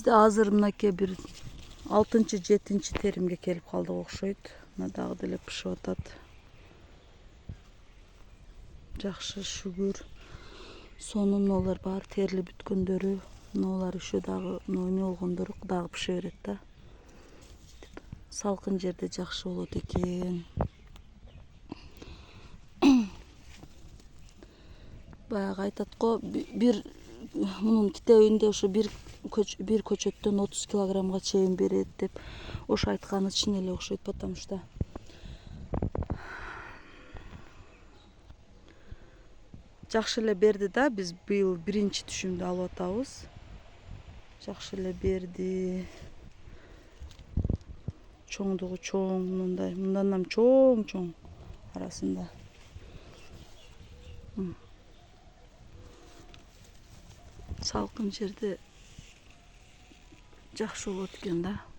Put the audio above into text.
Bizde azыр мынакей bir 6-7 terimге kelip kaldık okşoyt. Mına dagı деле pişip atat. Жақшы şükür. Sonun olar бар terli бүткөндөрү. Нолар үшө дагы не болгондору дагы пише берет да. Салкын жерде жақшы болот экен. Баягы айтат го бир мунун китебинде ошо бир көчөттөн 30 килограммга чейин берет деп ошо айтканы чын эле окшойт, потому что жакшы эле берди да. Биз быйыл биринчи түшүмдү алып атабыз. Жакшы эле берди. Чоңдугу чоң, мындай, мындан чоң арасында. Салкын жерде жакшы болот экен да.